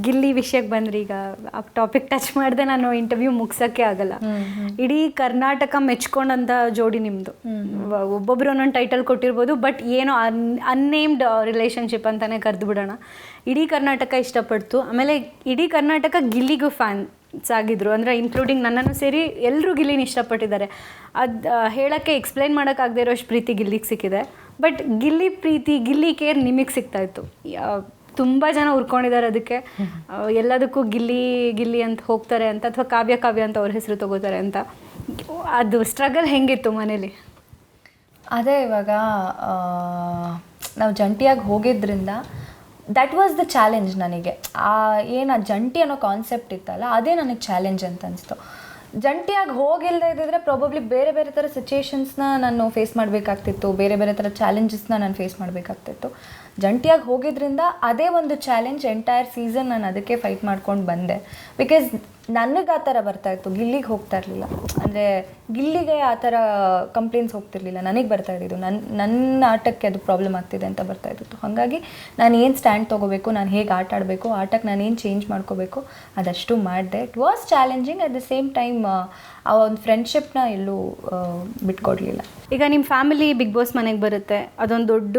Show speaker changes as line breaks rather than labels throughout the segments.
ಗಿಲ್ಲಿ ವಿಷಯಕ್ಕೆ ಬಂದ್ರಿ, ಈಗ ಆ ಟಾಪಿಕ್ ಟಚ್ ಮಾಡಿದೆ ನಾನು ಇಂಟರ್ವ್ಯೂ ಮುಗ್ಸೋಕ್ಕೆ ಆಗಲ್ಲ. ಇಡೀ ಕರ್ನಾಟಕ ಮೆಚ್ಕೊಂಡಂಥ ಜೋಡಿ ನಿಮ್ಮದು. ಒಬ್ಬೊಬ್ಬರು ಒಂದೊಂದು ಟೈಟಲ್ ಕೊಟ್ಟಿರ್ಬೋದು, ಬಟ್ ಏನೋ ಅನ್ನೇಮ್ಡ್ ರಿಲೇಷನ್ಶಿಪ್ ಅಂತಲೇ ಕರೆದು ಬಿಡೋಣ. ಇಡೀ ಕರ್ನಾಟಕ ಇಷ್ಟಪಡ್ತು. ಆಮೇಲೆ ಇಡೀ ಕರ್ನಾಟಕ ಗಿಲ್ಲಿಗೂ ಫ್ಯಾನ್ಸ್ ಆಗಿದ್ರು, ಅಂದರೆ ಇನ್ಕ್ಲೂಡಿಂಗ್ ನನ್ನನ್ನು ಸೇರಿ ಎಲ್ಲರೂ ಗಿಲ್ಲಿನ ಇಷ್ಟಪಟ್ಟಿದ್ದಾರೆ. ಅದು ಹೇಳೋಕ್ಕೆ ಎಕ್ಸ್ಪ್ಲೈನ್ ಮಾಡೋಕ್ಕಾಗದೇ ಇರೋಷ್ಟು ಪ್ರೀತಿ ಗಿಲ್ಲಿಗೆ ಸಿಕ್ಕಿದೆ. ಬಟ್ ಗಿಲ್ಲಿ ಪ್ರೀತಿ, ಗಿಲ್ಲಿ ಕೇರ್ ನಿಮಗೆ ಸಿಗ್ತಾಯಿತ್ತು. ತುಂಬ ಜನ ಉರ್ಕೊಂಡಿದ್ದಾರೆ ಅದಕ್ಕೆ. ಎಲ್ಲದಕ್ಕೂ ಗಿಲ್ಲಿ ಗಿಲ್ಲಿ ಅಂತ ಹೋಗ್ತಾರೆ ಅಂತ, ಅಥವಾ ಕಾವ್ಯ ಕಾವ್ಯ ಅಂತ ಅವ್ರ ಹೆಸರು ತಗೋತಾರೆ ಅಂತ. ಅದು ಸ್ಟ್ರಗಲ್ ಹೆಂಗಿತ್ತು ಮನೇಲಿ?
ಅದೇ ಇವಾಗ ನಾವು ಜಂಟಿಯಾಗಿ ಹೋಗಿದ್ರಿಂದ ದಟ್ ವಾಸ್ ದ ಚಾಲೆಂಜ್ ನನಗೆ. ಏನು ಆ ಜಂಟಿ ಅನ್ನೋ ಕಾನ್ಸೆಪ್ಟ್ ಇತ್ತಲ್ಲ, ಅದೇ ನನಗೆ ಚಾಲೆಂಜ್ ಅಂತ ಅನಿಸ್ತು. ಜಂಟಿಯಾಗಿ ಹೋಗಿಲ್ಲದೆ ಇದ್ದಿದ್ರೆ ಪ್ರಾಬಬ್ಲಿ ಬೇರೆ ಬೇರೆ ಥರ ಸಿಚುಯೇಷನ್ಸ್ನ ನಾನು ಫೇಸ್ ಮಾಡಬೇಕಾಗ್ತಿತ್ತು, ಬೇರೆ ಬೇರೆ ಥರ ಚಾಲೆಂಜಸ್ನ ನಾನು ಫೇಸ್ ಮಾಡಬೇಕಾಗ್ತಿತ್ತು. ಜಂಟಿಯಾಗಿ ಹೋಗಿದ್ರಿಂದ ಅದೇ ಒಂದು ಚಾಲೆಂಜ್. ಎಂಟೈರ್ ಸೀಸನ್ ನಾನು ಅದಕ್ಕೆ ಫೈಟ್ ಮಾಡ್ಕೊಂಡು ಬಂದೆ. ಬಿಕಾಸ್ ನನಗೆ ಆ ಥರ ಬರ್ತಾಯಿತ್ತು, ಗಿಲ್ಲಿಗೆ ಹೋಗ್ತಾ ಇರಲಿಲ್ಲ. ಅಂದರೆ ಗಿಲ್ಲಿಗೆ ಆ ಥರ ಕಂಪ್ಲೇಂಟ್ಸ್ ಹೋಗ್ತಿರ್ಲಿಲ್ಲ, ನನಗೆ ಬರ್ತಾ ಇದ್ದಿದ್ದು. ನನ್ನ ಆಟಕ್ಕೆ ಅದು ಪ್ರಾಬ್ಲಮ್ ಆಗ್ತಿದೆ ಅಂತ ಬರ್ತಾಯಿತ್ತು. ಹಾಗಾಗಿ ನಾನು ಏನು ಸ್ಟ್ಯಾಂಡ್ ತೊಗೋಬೇಕು, ನಾನು ಹೇಗೆ ಆಟ ಆಡಬೇಕು, ಆಟಕ್ಕೆ ನಾನು ಏನು ಚೇಂಜ್ ಮಾಡ್ಕೋಬೇಕು ಅದಷ್ಟು ಮಾಡಿದೆ. It was challenging. At the same time ಆ ಒಂದು ಫ್ರೆಂಡ್ಶಿಪ್ನ ಎಲ್ಲೂ ಬಿಟ್ಕೊಡ್ಲಿಲ್ಲ.
ಈಗ ನಿಮ್ಮ ಫ್ಯಾಮಿಲಿ ಬಿಗ್ ಬಾಸ್ ಮನೆಗೆ ಬರುತ್ತೆ, ಅದೊಂದು ದೊಡ್ಡ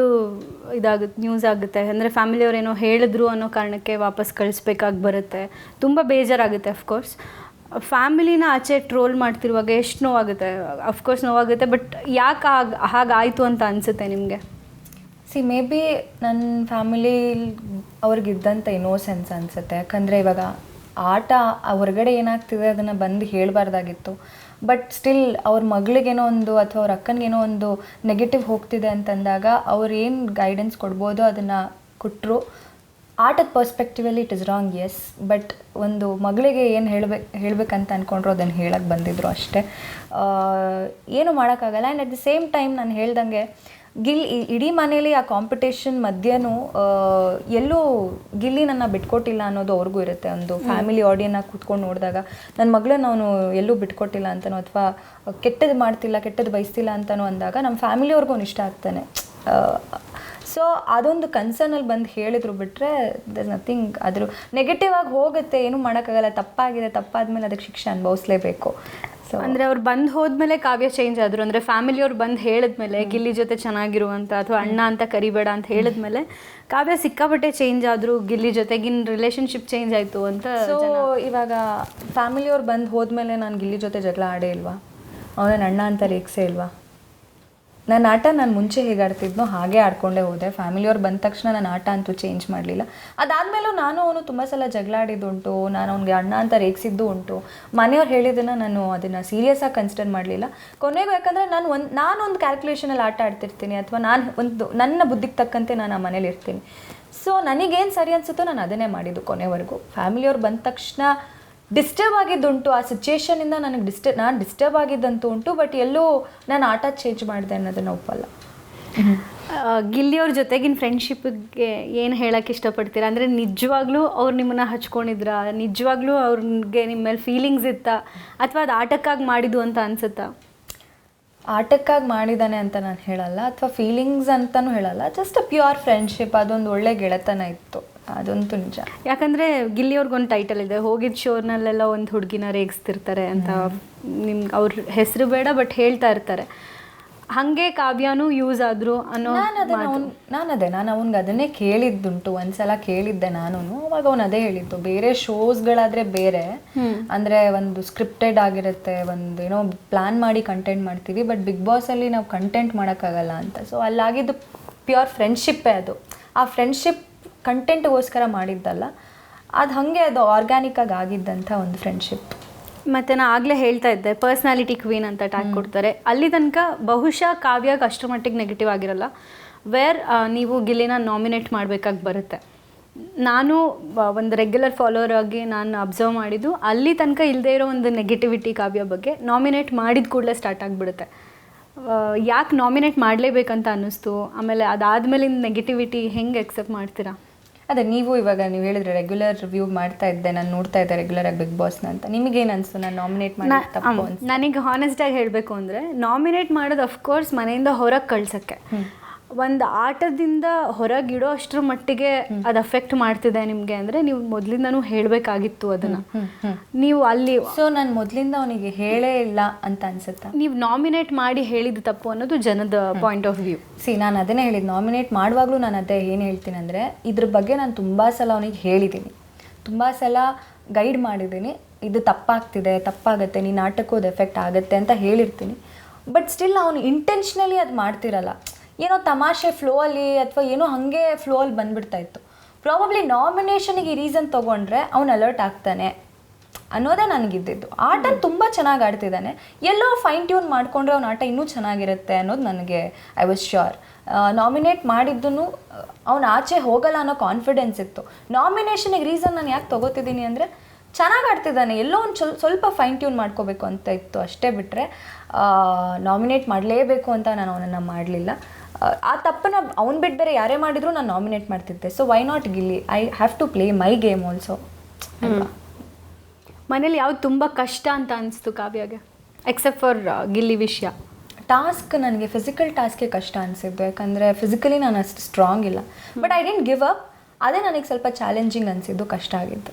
ಇದಾಗುತ್ತೆ, ನ್ಯೂಸ್ ಆಗುತ್ತೆ. ಅಂದರೆ ಫ್ಯಾಮಿಲಿಯವರೇನೋ ಹೇಳಿದ್ರು ಅನ್ನೋ ಕಾರಣಕ್ಕೆ ವಾಪಸ್ ಕಳಿಸ್ಬೇಕಾಗಿ ಬರುತ್ತೆ. ತುಂಬ ಬೇಜಾರಾಗುತ್ತೆ. ಅಫ್ಕೋರ್ಸ್ ಫ್ಯಾಮಿಲಿನ ಆಚೆ ಟ್ರೋಲ್ ಮಾಡ್ತಿರುವಾಗ ಎಷ್ಟು ನೋವಾಗುತ್ತೆ. ಅಫ್ಕೋರ್ಸ್ ನೋವಾಗುತ್ತೆ, ಬಟ್ ಯಾಕೆ ಹಾಗಾಯಿತು ಅಂತ ಅನಿಸುತ್ತೆ ನಿಮಗೆ?
ಮೇ ಬಿ ನನ್ನ ಫ್ಯಾಮಿಲಿ ಅವ್ರಿಗಿದ್ದಂಥ ಇನ್ನೋಸೆನ್ಸ್ ಅನಿಸುತ್ತೆ. ಯಾಕಂದರೆ ಇವಾಗ ಆಟ ಹೊರಗಡೆ ಏನಾಗ್ತಿದೆ ಅದನ್ನು ಬಂದು ಹೇಳಬಾರ್ದಾಗಿತ್ತು. ಬಟ್ ಸ್ಟಿಲ್ ಅವ್ರ ಮಗಳಿಗೇನೋ ಒಂದು ಅಥವಾ ಅವ್ರ ಅಕ್ಕನಿಗೇನೋ ಒಂದು ನೆಗೆಟಿವ್ ಹೋಗ್ತಿದೆ ಅಂತಂದಾಗ ಅವ್ರು ಏನು ಗೈಡೆನ್ಸ್ ಕೊಡ್ಬೋದು ಅದನ್ನು ಕೊಟ್ಟರು. ಆಟದ ಪರ್ಸ್ಪೆಕ್ಟಿವಲ್ಲಿ it is wrong, yes. But ಒಂದು ಮಗಳಿಗೆ ಏನು ಹೇಳಬೇಕಂತ ಅಂದ್ಕೊಂಡ್ರು ಅದನ್ನು ಹೇಳಕ್ಕೆ ಬಂದಿದ್ರು ಅಷ್ಟೇ. ಏನು ಮಾಡೋಕ್ಕಾಗಲ್ಲ. And at the same time ನಾನು ಹೇಳ್ದಂಗೆ ಇಡೀ ಮನೇಲಿ ಆ ಕಾಂಪಿಟೇಷನ್ ಮಧ್ಯನೂ ಎಲ್ಲೂ ಗಿಲ್ಲಿ ನನ್ನ ಬಿಟ್ಕೊಟ್ಟಿಲ್ಲ ಅನ್ನೋದು ಅವ್ರಿಗೂ ಇರುತ್ತೆ. ಒಂದು ಫ್ಯಾಮಿಲಿ ಆಡಿಯನ್ನ ಕೂತ್ಕೊಂಡು ನೋಡಿದಾಗ ನನ್ನ ಮಗಳನ್ನ ಅವನು ಎಲ್ಲೂ ಬಿಟ್ಕೊಟ್ಟಿಲ್ಲ ಅಂತನೋ ಅಥವಾ ಕೆಟ್ಟದ್ದು ಮಾಡ್ತಿಲ್ಲ, ಕೆಟ್ಟದ್ದು ಬಯಸ್ತಿಲ್ಲ ಅಂತನೋ ಅಂದಾಗ ನಮ್ಮ ಫ್ಯಾಮಿಲಿಯವ್ರಿಗೂ ಅವ್ನು ಇಷ್ಟ ಆಗ್ತಾನೆ. ಸೊ ಅದೊಂದು ಕನ್ಸರ್ನಲ್ಲಿ ಬಂದು ಹೇಳಿದ್ರು. ಬಿಟ್ಟರೆ ದರ್ ನಥಿಂಗ್. ಆದರೂ ನೆಗೆಟಿವ್ ಆಗಿ ಹೋಗುತ್ತೆ, ಏನೂ ಮಾಡೋಕ್ಕಾಗಲ್ಲ. ತಪ್ಪಾಗಿದೆ, ತಪ್ಪಾದ್ಮೇಲೆ ಅದಕ್ಕೆ ಶಿಕ್ಷೆ ಅನುಭವಿಸ್ಲೇಬೇಕು. ಸೊ
ಅಂದರೆ ಅವ್ರು ಬಂದು ಹೋದ್ಮೇಲೆ ಕಾವ್ಯ ಚೇಂಜ್ ಆದರು. ಅಂದರೆ ಫ್ಯಾಮಿಲಿಯವ್ರು ಬಂದು ಹೇಳಿದ್ಮೇಲೆ ಗಿಲ್ಲಿ ಜೊತೆ ಚೆನ್ನಾಗಿರುವಂಥ ಅಥವಾ ಅಣ್ಣ ಅಂತ ಕರಿಬೇಡ ಅಂತ ಹೇಳಿದ್ಮೇಲೆ ಕಾವ್ಯ ಸಿಕ್ಕಾಪಟ್ಟೆ ಚೇಂಜ್ ಆದರು, ಗಿಲ್ಲಿ ಜೊತೆಗಿನ ರಿಲೇಷನ್ಶಿಪ್ ಚೇಂಜ್ ಆಯಿತು ಅಂತ.
ಸೊ ಇವಾಗ ಫ್ಯಾಮಿಲಿಯವ್ರು ಬಂದು ಹೋದ್ಮೇಲೆ ನಾನು ಗಿಲ್ಲಿ ಜೊತೆ ಜಗಳ ಆಡೇ ಇಲ್ವಾ? ಅವನ ಅಣ್ಣ ಅಂತ ರೇಕ್ಸೇ ಇಲ್ವಾ? ನನ್ನ ಆಟ ನಾನು ಮುಂಚೆ ಹೇಗೆ ಆಡ್ತಿದ್ನೋ ಹಾಗೆ ಆಡ್ಕೊಂಡೇ ಹೋದೆ. ಫ್ಯಾಮಿಲಿಯವ್ರು ಬಂದ ತಕ್ಷಣ ನನ್ನ ಆಟ ಅಂತೂ ಚೇಂಜ್ ಮಾಡಲಿಲ್ಲ. ಅದಾದಮೇಲೂ ನಾನು ಅವನು ತುಂಬ ಸಲ ಜಗಳ ಆಡಿದ್ದುಂಟು, ನಾನು ಅವ್ನಿಗೆ ಅಣ್ಣ ಅಂತ ರೇಗಿಸಿದ್ದು ಉಂಟು. ಮನೆಯವ್ರು ಹೇಳಿದ್ದನ್ನು ನಾನು ಅದನ್ನು ಸೀರಿಯಸ್ಸಾಗಿ ಕನ್ಸಿಡರ್ ಮಾಡಲಿಲ್ಲ. ಕೊನೆಗೂ ಯಾಕಂದರೆ ನಾನೊಂದು ಕ್ಯಾಲ್ಕುಲೇಷನಲ್ಲಿ ಆಟ ಆಡ್ತಿರ್ತೀನಿ, ಅಥವಾ ನನ್ನ ಬುದ್ಧಿಗೆ ತಕ್ಕಂತೆ ನಾನು ಆ ಮನೇಲಿ ಇರ್ತೀನಿ. ಸೊ ನನಗೇನು ಸರಿ ಅನಿಸುತ್ತೋ ನಾನು ಅದನ್ನೇ ಮಾಡಿದ್ದು ಕೊನೆವರೆಗೂ. ಫ್ಯಾಮಿಲಿಯವ್ರು ಬಂದ ತಕ್ಷಣ ಡಿಸ್ಟರ್ಬ್ ಆಗಿದ್ದುಂಟು, ಆ ಸಿಚುಯೇಷನಿಂದ ನನಗೆ ನಾನು ಡಿಸ್ಟರ್ಬ್ ಆಗಿದ್ದಂತೂ ಉಂಟು. ಬಟ್ ಎಲ್ಲೂ ನಾನು ಆಟ ಚೇಂಜ್ ಮಾಡಿದೆ ಅನ್ನೋದನ್ನು ಒಪ್ಪಲ್ಲ.
ಗಿಲ್ಲಿಯವ್ರ ಜೊತೆಗಿನ ಫ್ರೆಂಡ್ಶಿಪ್ಗೆ ಏನು ಹೇಳೋಕ್ಕೆ ಇಷ್ಟಪಡ್ತೀರಾ? ಅಂದರೆ ನಿಜವಾಗ್ಲೂ ಅವ್ರು ನಿಮ್ಮನ್ನು ಹಚ್ಕೊಂಡಿದ್ರಾ? ನಿಜವಾಗ್ಲೂ ಅವ್ರಿಗೆ ನಿಮ್ಮ ಮೇಲೆ ಫೀಲಿಂಗ್ಸ್ ಇತ್ತಾ, ಅಥವಾ ಅದು ಆಟಕ್ಕಾಗಿ ಮಾಡಿದ್ದು ಅಂತ ಅನಿಸುತ್ತಾ?
ಆಟಕ್ಕಾಗಿ ಮಾಡಿದ್ದಾನೆ ಅಂತ ನಾನು ಹೇಳಲ್ಲ, ಅಥವಾ ಫೀಲಿಂಗ್ಸ್ ಅಂತಲೂ ಹೇಳಲ್ಲ. Just a pure friendship. ಅದೊಂದು ಒಳ್ಳೆ ಗೆಳೆತನ ಇತ್ತು, ಅದಂತೂ ನಿಜ.
ಯಾಕಂದರೆ ಗಿಲ್ಲಿಯವ್ರಿಗೊಂದು ಟೈಟಲ್ ಇದೆ, ಹೋಗಿದ್ದ ಶೋರ್ನಲ್ಲೆಲ್ಲ ಒಂದು ಹುಡುಗಿನ ರೇಗಿಸ್ತಿರ್ತಾರೆ ಅಂತ. ನಿಮ್ಗೆ ಅವ್ರ ಹೆಸರು ಬೇಡ, ಬಟ್ ಹೇಳ್ತಾ ಇರ್ತಾರೆ. ಹಾಗೆ ಕಾವ್ಯನೂ ಯೂಸ್ ಆದರು ಅನ್ನೋ.
ನಾನು ಅವ್ನಿಗೆ ಅದನ್ನೇ ಕೇಳಿದ್ದುಂಟು, ಒಂದ್ಸಲ ಕೇಳಿದ್ದೆ ನಾನು. ಅವಾಗ ಅವ್ನು ಅದೇ ಹೇಳಿದ್ದು. ಬೇರೆ ಶೋಸ್ಗಳಾದರೆ ಬೇರೆ, ಅಂದರೆ ಒಂದು ಸ್ಕ್ರಿಪ್ಟೆಡ್ ಆಗಿರುತ್ತೆ, ಒಂದು ಏನೋ ಪ್ಲ್ಯಾನ್ ಮಾಡಿ ಕಂಟೆಂಟ್ ಮಾಡ್ತೀವಿ. ಬಟ್ ಬಿಗ್ ಬಾಸಲ್ಲಿ ನಾವು ಕಂಟೆಂಟ್ ಮಾಡೋಕ್ಕಾಗಲ್ಲ ಅಂತ. ಸೊ ಅಲ್ಲಾಗಿದ್ದು ಪ್ಯೂರ್ ಫ್ರೆಂಡ್ಶಿಪ್ಪೇ ಅದು. ಆ ಫ್ರೆಂಡ್ಶಿಪ್ ಕಂಟೆಂಟ್ಗೋಸ್ಕರ ಮಾಡಿದ್ದಲ್ಲ, ಅದು ಹಾಗೆ ಅದು ಆರ್ಗ್ಯಾನಿಕ್ಕಾಗಿ ಆಗಿದ್ದಂಥ ಒಂದು ಫ್ರೆಂಡ್ಶಿಪ್.
ಮತ್ತು ನಾನು ಆಗಲೇ ಹೇಳ್ತಾ ಇದ್ದೆ, ಪರ್ಸ್ನಾಲಿಟಿ ಕ್ವೀನ್ ಅಂತ ಟ್ಯಾಗ್ ಕೊಡ್ತಾರೆ. ಅಲ್ಲಿ ತನಕ ಬಹುಶಃ ಕಾವ್ಯಾಗ ಅಷ್ಟರ ಮಟ್ಟಿಗೆ ನೆಗೆಟಿವ್ ಆಗಿರಲ್ಲ. ನೀವು ಗಿಲ್ಲಿನ ನಾಮಿನೇಟ್ ಮಾಡಬೇಕಾಗಿ ಬರುತ್ತೆ. ನಾನು ಒಂದು ರೆಗ್ಯುಲರ್ ಫಾಲೋವರ್ ಆಗಿ ನಾನು ಅಬ್ಸರ್ವ್ ಮಾಡಿದ್ದು, ಅಲ್ಲಿ ತನಕ ಇಲ್ಲದೇ ಇರೋ ಒಂದು ನೆಗೆಟಿವಿಟಿ ಕಾವ್ಯ ಬಗ್ಗೆ ನಾಮಿನೇಟ್ ಮಾಡಿದ ಕೂಡಲೇ ಸ್ಟಾರ್ಟ್ ಆಗಿಬಿಡುತ್ತೆ. ಯಾಕೆ ನಾಮಿನೇಟ್ ಮಾಡಲೇಬೇಕಂತ ಅನ್ನಿಸ್ತು? ಆಮೇಲೆ ಅದಾದಮೇಲಿಂದ ನೆಗೆಟಿವಿಟಿ ಹೆಂಗೆ ಎಕ್ಸೆಪ್ಟ್ ಮಾಡ್ತೀರಾ?
ಅದೇ ನೀವು ಹೇಳಿದ್ರೆ ರೆಗ್ಯುಲರ್ ರಿವ್ಯೂ ಮಾಡ್ತಾ ಇದ್ದೆ, ನಾನು ನೋಡ್ತಾ ಇದ್ದೆ ರೆಗ್ಯುಲರಾಗಿ ಬಿಗ್ ಬಾಸ್ನ ಅಂತ. ನಿಮಗೇನು ಅನಿಸ್ತು ನಾನು ನಾಮಿನೇಟ್ ಮಾಡಿ?
ನನಗೆ ಹಾನೆಸ್ಟಾಗಿ ಹೇಳಬೇಕು ಅಂದರೆ, ನಾಮಿನೇಟ್ ಮಾಡೋದು ಅಫ್ಕೋರ್ಸ್ ಮನೆಯಿಂದ ಹೊರಗೆ ಕಳ್ಸೋಕ್ಕೆ. ಒಂದು ಆಟದಿಂದ ಹೊರಗಿಡೋ ಅಷ್ಟರ ಮಟ್ಟಿಗೆ ಅದು ಅಫೆಕ್ಟ್ ಮಾಡ್ತಿದೆ ನಿಮಗೆ ಅಂದರೆ ನೀವು ಮೊದಲಿಂದನೂ ಹೇಳಬೇಕಾಗಿತ್ತು ಅದನ್ನು. ನೀವು ಅಲ್ಲಿ
ಸೊ ನಾನು ಮೊದಲಿಂದ ಅವನಿಗೆ ಹೇಳೇ ಇಲ್ಲ ಅಂತ ಅನ್ಸುತ್ತಾ?
ನೀವು ನಾಮಿನೇಟ್ ಮಾಡಿ ಹೇಳಿದ ತಪ್ಪು ಅನ್ನೋದು ಜನದ ಪಾಯಿಂಟ್ ಆಫ್ ವ್ಯೂ.
ನಾನು ಅದನ್ನೇ ಹೇಳಿದ್ದು, ನಾಮಿನೇಟ್ ಮಾಡುವಾಗಲೂ ನಾನು ಅದೇ ಏನು ಹೇಳ್ತೀನಿ ಅಂದರೆ, ಇದ್ರ ಬಗ್ಗೆ ನಾನು ತುಂಬ ಸಲ ಅವನಿಗೆ ಹೇಳಿದ್ದೀನಿ, ತುಂಬ ಸಲ ಗೈಡ್ ಮಾಡಿದ್ದೀನಿ, ಇದು ತಪ್ಪಾಗುತ್ತೆ, ನೀನು ಆಟಕ್ಕೂ ಅದು ಎಫೆಕ್ಟ್ ಆಗುತ್ತೆ ಅಂತ ಹೇಳಿರ್ತೀನಿ. ಬಟ್ ಸ್ಟಿಲ್ ಅವನು ಇಂಟೆನ್ಷನಲಿ ಅದು ಮಾಡ್ತಿರಲ್ಲ, ಏನೋ ತಮಾಷೆ ಫ್ಲೋ ಅಲ್ಲಿ ಅಥವಾ ಏನೋ ಹಾಗೆ ಫ್ಲೋ ಅಲ್ಲಿ ಬಂದ್ಬಿಡ್ತಾ ಇತ್ತು. ಪ್ರಾಬಬ್ಲಿ ನಾಮಿನೇಷನಿಗೆ ಈ ರೀಸನ್ ತೊಗೊಂಡ್ರೆ ಅವ್ನು ಅಲರ್ಟ್ ಆಗ್ತಾನೆ ಅನ್ನೋದೇ ನನಗಿದ್ದಿದ್ದು. ಆಟ ತುಂಬ ಚೆನ್ನಾಗಿ ಆಡ್ತಿದ್ದಾನೆ, ಎಲ್ಲೋ ಫೈನ್ ಟ್ಯೂನ್ ಮಾಡಿಕೊಂಡ್ರೆ ಅವ್ನ ಆಟ ಇನ್ನೂ ಚೆನ್ನಾಗಿರುತ್ತೆ ಅನ್ನೋದು ನನಗೆ ಐ ವಾಸ್ ಶ್ಯೂರ್. ನಾಮಿನೇಟ್ ಮಾಡಿದ್ದೂ ಅವ್ನು ಆಚೆ ಹೋಗಲ್ಲ ಅನ್ನೋ ಕಾನ್ಫಿಡೆನ್ಸ್ ಇತ್ತು. ನಾಮಿನೇಷನಿಗೆ ರೀಸನ್ ನಾನು ಯಾಕೆ ತೊಗೋತಿದ್ದೀನಿ ಅಂದರೆ, ಚೆನ್ನಾಗಿ ಆಡ್ತಿದ್ದಾನೆ, ಎಲ್ಲೋ ಒಂದು ಸ್ವಲ್ಪ ಫೈನ್ ಟ್ಯೂನ್ ಮಾಡ್ಕೋಬೇಕು ಅಂತ ಇತ್ತು ಅಷ್ಟೇ. ಬಿಟ್ಟರೆ ನಾಮಿನೇಟ್ ಮಾಡಲೇಬೇಕು ಅಂತ ನಾನು ಅವನನ್ನು ಮಾಡಲಿಲ್ಲ. ಆ ತಪ್ಪನ್ನ ಅವ್ನು ಬಿಟ್ಟು ಬೇರೆ ಯಾರೇ ಮಾಡಿದ್ರು ನಾನು ನಾಮಿನೇಟ್ ಮಾಡ್ತಿದ್ದೆ. So why not Gilli? I have to play my game also.
ಮನೇಲಿ ಯಾವ್ದು ತುಂಬ ಕಷ್ಟ ಅಂತ ಅನಿಸ್ತು ಕಾವ್ಯಗೆ, ಎಕ್ಸೆಪ್ಟ್ ಫಾರ್ ಗಿಲ್ಲಿ ವಿಷಯ?
ಟಾಸ್ಕ್ ನನಗೆ ಫಿಸಿಕಲ್ ಟಾಸ್ಕೇ ಕಷ್ಟ ಅನಿಸಿದ್ದು, ಯಾಕಂದರೆ ಫಿಸಿಕಲಿ ನಾನು ಅಷ್ಟು ಸ್ಟ್ರಾಂಗ್ ಇಲ್ಲ. But I didn't give up. ಅದೇ ನನಗೆ ಸ್ವಲ್ಪ ಚಾಲೆಂಜಿಂಗ್ ಅನಿಸಿದ್ದು, ಕಷ್ಟ ಆಗಿದ್ದು.